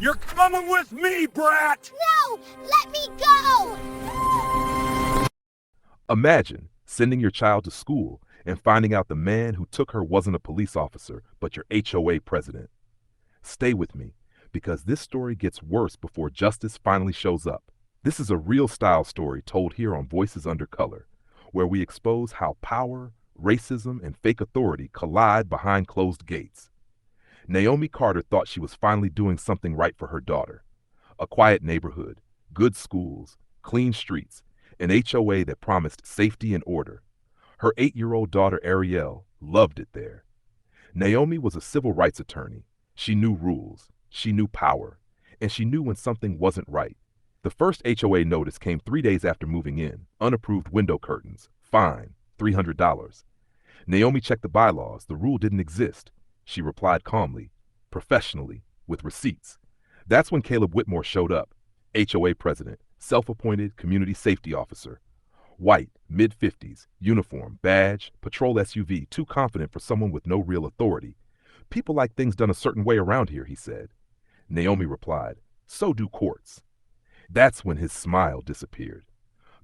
You're coming with me, brat! No! Let me go! Imagine sending your child to school and finding out the man who took her wasn't a police officer, but your HOA president. Stay with me, because this story gets worse before justice finally shows up. This is a real style story told here on Voices Under Color, where we expose how power, racism, and fake authority collide behind closed gates. Naomi Carter thought she was finally doing something right for her daughter. A quiet neighborhood, good schools, clean streets, an HOA that promised safety and order. Her 8-year-old daughter Ariel loved it there. Naomi was a civil rights attorney. She knew rules, she knew power, and she knew when something wasn't right. The first HOA notice came 3 days after moving in. Unapproved window curtains. Fine, $300. Naomi checked the bylaws. The rule didn't exist. She replied calmly, professionally, with receipts. That's when Caleb Whitmore showed up. HOA president, self-appointed community safety officer. White, mid-50s, uniform, badge, patrol SUV, too confident for someone with no real authority. People like things done a certain way around here, he said. Naomi replied, so do courts. That's when his smile disappeared.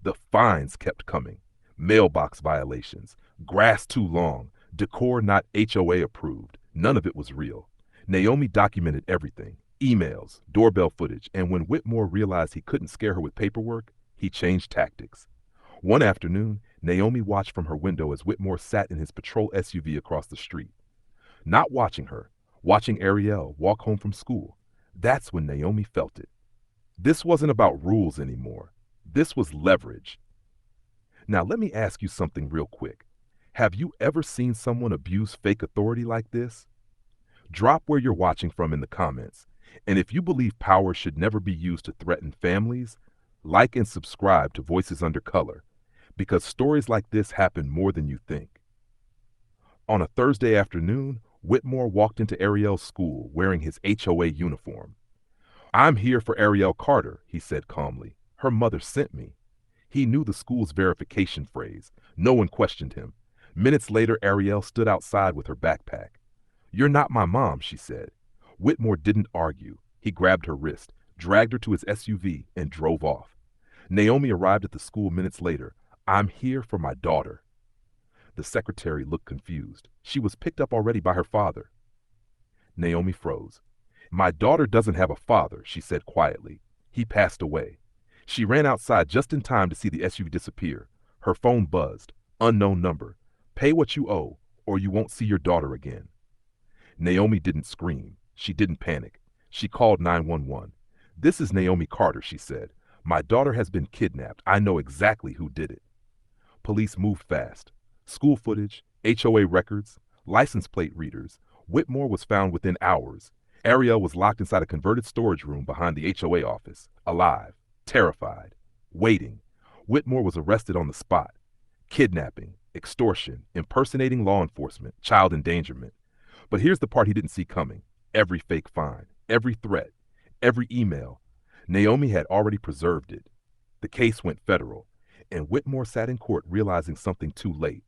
The fines kept coming. Mailbox violations, grass too long, decor not HOA approved. None of it was real. Naomi documented everything, emails, doorbell footage, and when Whitmore realized he couldn't scare her with paperwork, he changed tactics. One afternoon, Naomi watched from her window as Whitmore sat in his patrol SUV across the street. Not watching her, watching Ariel walk home from school. That's when Naomi felt it. This wasn't about rules anymore. This was leverage. Now let me ask you something real quick. Have you ever seen someone abuse fake authority like this? Drop where you're watching from in the comments. And if you believe power should never be used to threaten families, like and subscribe to Voices Under Color, because stories like this happen more than you think. On a Thursday afternoon, Whitmore walked into Ariel's school wearing his HOA uniform. I'm here for Ariel Carter, he said calmly. Her mother sent me. He knew the school's verification phrase. No one questioned him. Minutes later, Ariel stood outside with her backpack. You're not my mom, she said. Whitmore didn't argue. He grabbed her wrist, dragged her to his SUV, and drove off. Naomi arrived at the school minutes later. I'm here for my daughter. The secretary looked confused. She was picked up already by her father. Naomi froze. My daughter doesn't have a father, she said quietly. He passed away. She ran outside just in time to see the SUV disappear. Her phone buzzed. Unknown number. Pay what you owe, or you won't see your daughter again. Naomi didn't scream. She didn't panic. She called 911. This is Naomi Carter, she said. My daughter has been kidnapped. I know exactly who did it. Police moved fast. School footage, HOA records, license plate readers. Whitmore was found within hours. Ariel was locked inside a converted storage room behind the HOA office, alive, terrified, waiting. Whitmore was arrested on the spot. Kidnapping, extortion, impersonating law enforcement, child endangerment. But here's the part he didn't see coming. Every fake fine, every threat, every email. Naomi had already preserved it. The case went federal, and Whitmore sat in court realizing something too late.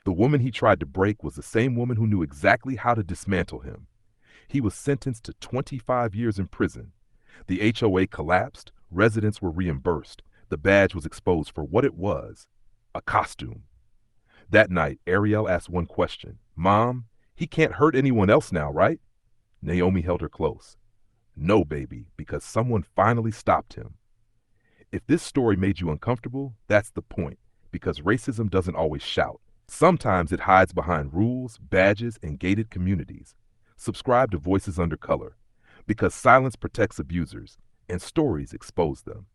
The woman he tried to break was the same woman who knew exactly how to dismantle him. He was sentenced to 25 years in prison. The HOA collapsed, residents were reimbursed. The badge was exposed for what it was, a costume. That night, Ariel asked one question. Mom, he can't hurt anyone else now, right? Naomi held her close. No, baby, because someone finally stopped him. If this story made you uncomfortable, that's the point, because racism doesn't always shout. Sometimes it hides behind rules, badges, and gated communities. Subscribe to Voices Under Color, because silence protects abusers, and stories expose them.